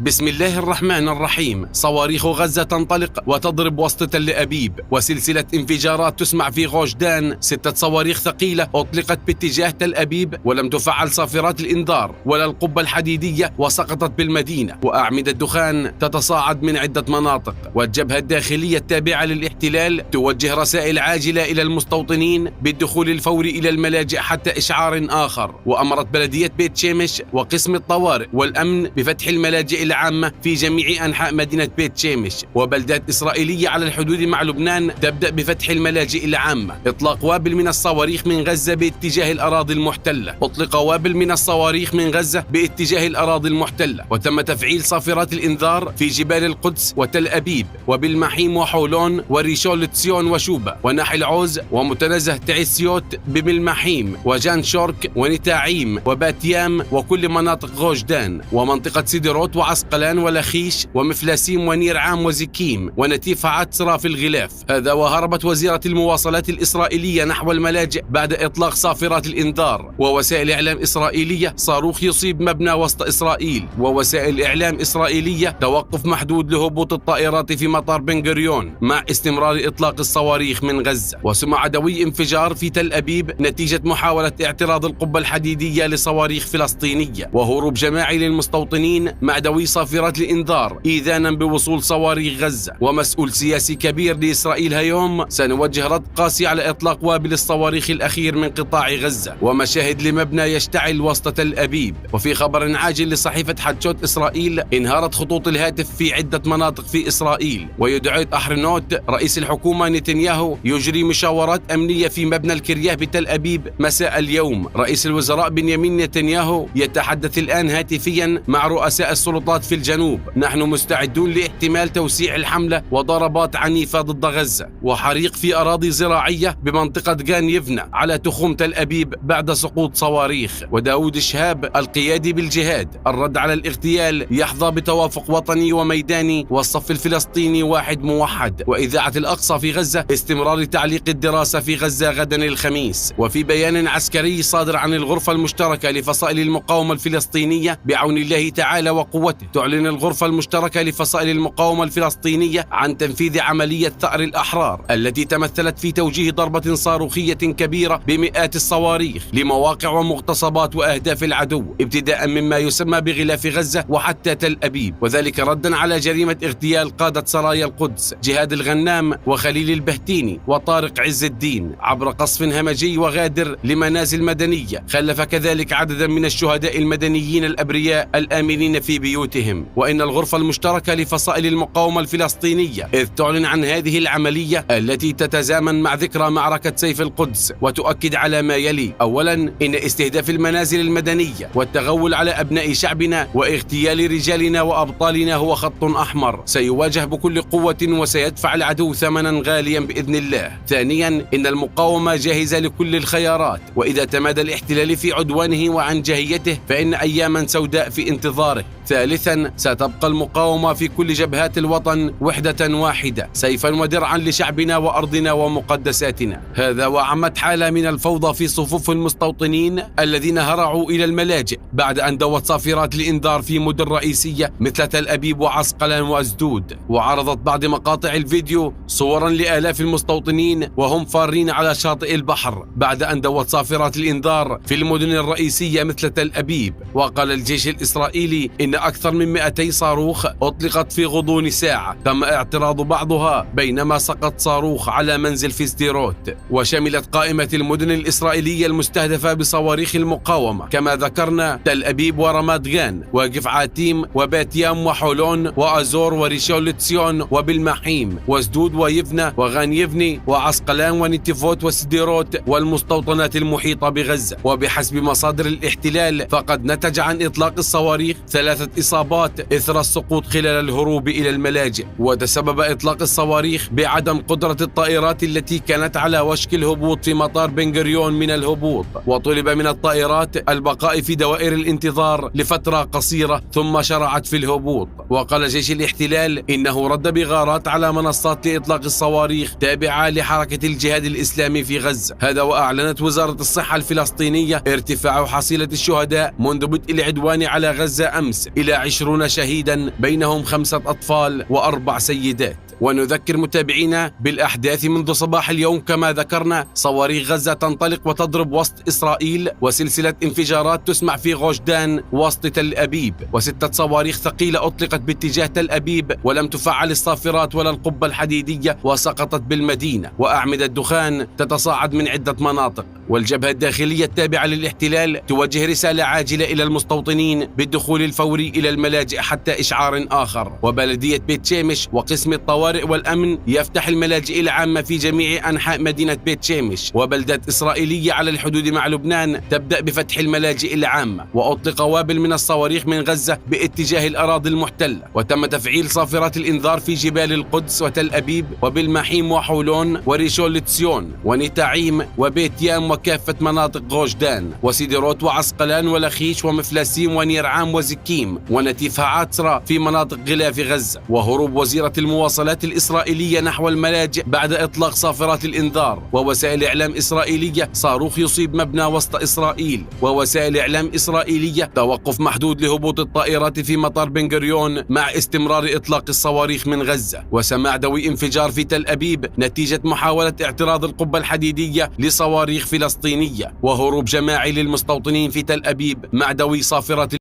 بسم الله الرحمن الرحيم. صواريخ غزة تنطلق وتضرب وسط تل أبيب، وسلسلة انفجارات تسمع في غوجدان. 6 صواريخ ثقيلة أطلقت باتجاه تل أبيب، ولم تفعل صافرات الإنذار ولا القبة الحديدية، وسقطت بالمدينة، وأعمدة دخان تتصاعد من عدة مناطق. والجبهة الداخلية التابعة للاحتلال توجه رسائل عاجلة إلى المستوطنين بالدخول الفوري إلى الملاجئ حتى إشعار آخر. وأمرت بلدية بيت شيمش وقسم الطوارئ والأمن بفتح الملاجئ العامة في جميع أنحاء مدينة بيت شيمش. وبلدات إسرائيلية على الحدود مع لبنان تبدأ بفتح الملاجئ العامة. إطلاق وابل من الصواريخ من غزة باتجاه الأراضي المحتلة. أطلق وابل من الصواريخ من غزة باتجاه الأراضي المحتلة، وتم تفعيل صافرات الإنذار في جبال القدس وتل أبيب وبالمحيم وحولون وريشون لتسيون وشوبة ونحل عوز ومتنزه تعيسيوت بملمحيم وجان شورك ونتاعيم وباتيام وكل مناطق غوجدان ومنطقة سيدروت وعسقلان ولخيش ومفلسيم ونير عام وزكيم ونتيف عترة في الغلاف. هذا وهربت وزيرة المواصلات الإسرائيلية نحو الملاجئ بعد إطلاق صافرات الإنذار. ووسائل إعلام إسرائيلية: صاروخ يصيب مبنى وسط إسرائيل. ووسائل إعلام إسرائيلية: توقف محدود لهبوط الطائرات في مطار بن غوريون مع استمرار إطلاق الصواريخ من غزة. وسمع عدوي انفجار في تل أبيب نتيجة محاولة اعتراض القبة الحديدية لصواريخ فلسطينية. وهروب جماعي للمستوطنين مع دوي صافرات الإنذار إيذانا بوصول صواريخ غزة. ومسؤول سياسي كبير لإسرائيل هيوم: سنوجه رد قاسي على إطلاق وابل الصواريخ الأخير من قطاع غزة. ومشاهد لمبنى يشتعل وسط تل أبيب. وفي خبر عاجل لصحيفة حدشوت إسرائيل: انهارت خطوط الهاتف في عدة مناطق في إسرائيل. ويدعي أحرنوت رئيس الحكومة نتنياهو يجري مشاورات أمنية في مبنى الكرياه بتل أبيب مساء اليوم. رئيس الوزراء بنيامين نتنياهو يتحدث الآن هاتفيا مع رؤساء السلطات في الجنوب: نحن مستعدون لاحتمال توسيع الحملة وضربات عنيفة ضد غزة. وحريق في أراضي زراعية بمنطقة غان يفنى على تخوم تل أبيب بعد سقوط صواريخ. وداود شهاب القيادي بالجهاد: الرد على الاغتيال يحظى بتوافق وطني وميداني، والصف الفلسطيني واحد موحد. وإذاعة الأقصى في غزة: استمرار تعليق الدراسة في غزة غدا الخميس. وفي بيان عسكري صادر عن الغرفة المشتركة لفصائل المقاومة الفلسطينية بعون الله تعالى وقوته، تعلن الغرفة المشتركة لفصائل المقاومة الفلسطينية عن تنفيذ عملية ثأر الأحرار التي تمثلت في توجيه ضربة صاروخية كبيرة بمئات الصواريخ لمواقع ومغتصبات وأهداف العدو، ابتداء مما يسمى بغلاف غزة وحتى تل أبيب، وذلك ردا على جريمة اغتيال قادة سرايا القدس جهاد الغنام وخليل البهتيني وطارق عز الدين عبر قصف همجي وغادر لمنازل مدنية، خلف كذلك عددا من الشهداء المدنيين الأبرياء الآمنين في بيوتهم. وإن الغرفة المشتركة لفصائل المقاومة الفلسطينية إذ تعلن عن هذه العملية التي تتزامن مع ذكرى معركة سيف القدس، وتؤكد على ما يلي: أولا، إن استهداف المنازل المدنية والتغول على أبناء شعبنا واغتيال رجالنا وأبطالنا هو خط أحمر سيواجه بكل قوة وسيدفع العدو ثمنا غاليا بإذن الله. ثانيا، إن المقاومة جاهزة لكل الخيارات، وإذا تمادى الاحتلال في عدوانه وعنجهيته فإن أياما سوداء في انتظاره. ثالثا، ستبقى المقاومة في كل جبهات الوطن وحدة واحدة، سيفا ودرعا لشعبنا وأرضنا ومقدساتنا. هذا وعمت حالة من الفوضى في صفوف المستوطنين الذين هرعوا إلى الملاجئ بعد أن دوت صافرات الإنذار في مدن رئيسية مثل تل أبيب وعسقلان وأسدود. وعرضت بعض مقاطع الفيديو صورا لآلاف المستوطنين وهم فارين على شاطئ البحر بعد أن دوت صافرات الإنذار في المدن الرئيسية مثل تل أبيب. وقال الجيش الإسرائيلي إن أكثر من 200 صاروخ أطلقت في غضون ساعة، تم اعتراض بعضها بينما سقط صاروخ على منزل في سديروت. وشملت قائمة المدن الإسرائيلية المستهدفة بصواريخ المقاومة كما ذكرنا تل أبيب ورماد غان وقف عاتيم وباتيام وحولون وأزور وريشون لتسيون وبالمحيم وسدود ويفنى وغان يفني وعسقلان ونتيفوت وسديروت والمستوطنات المحيطة بغزة. وبحسب مصادر الاحتلال فقد نتج عن إطلاق الصواريخ 3 إصابات إثر السقوط خلال الهروب إلى الملاجئ. وتسبب إطلاق الصواريخ بعدم قدرة الطائرات التي كانت على وشك الهبوط في مطار بن غوريون من الهبوط، وطلب من الطائرات البقاء في دوائر الانتظار لفترة قصيرة ثم شرعت في الهبوط. وقال جيش الاحتلال إنه رد بغارات على منصات لإطلاق الصواريخ تابعة لحركة الجهاد الإسلامي في غزة. هذا وأعلنت وزارة الصحة الفلسطينية ارتفاع حصيلة الشهداء منذ بدء العدوان على غزة أمس إلى و20 شهيدا بينهم 5 أطفال و4 سيدات. ونذكر متابعينا بالأحداث منذ صباح اليوم. كما ذكرنا، صواريخ غزة تنطلق وتضرب وسط إسرائيل، وسلسلة انفجارات تسمع في غوجدان وسط تل أبيب، و6 صواريخ ثقيلة أطلقت باتجاه تل أبيب ولم تفعل الصافرات ولا القبة الحديدية وسقطت بالمدينة، وأعمدة دخان تتصاعد من عدة مناطق. والجبهة الداخلية التابعة للاحتلال توجه رسالة عاجلة إلى المستوطنين بالدخول الفوري إلى الملاجئ حتى إشعار آخر. وبلدية بيت شيمش وقسم الطوارئ والأمن يفتح الملاجئ العامة في جميع أنحاء مدينة بيت شيمش. وبلدات إسرائيلية على الحدود مع لبنان تبدأ بفتح الملاجئ العامة. وأطلق وابل من الصواريخ من غزة باتجاه الأراضي المحتلة. وتم تفعيل صافرات الإنذار في جبال القدس وتل أبيب وبالمحيم وحولون وريشون لتسيون ونتاعيم وبيت يام وكافة مناطق غوجدان وسيدروت وعسقلان ولخيش ومفلسيم ونيرعام وزكيم ونتيفها عاترة في مناطق غلاف غزة. وهروب وزيرة المواصلات الإسرائيلية نحو الملاجئ بعد إطلاق صافرات الإنذار. ووسائل إعلام إسرائيلية: صاروخ يصيب مبنى وسط إسرائيل. ووسائل إعلام إسرائيلية: توقف محدود لهبوط الطائرات في مطار بن غوريون مع استمرار إطلاق الصواريخ من غزة. وسماع دوي انفجار في تل أبيب نتيجة محاولة اعتراض القبة الحديدية لصواريخ فلسطينية. وهروب جماعي للمستوطنين في تل أبيب مع دوي صافرة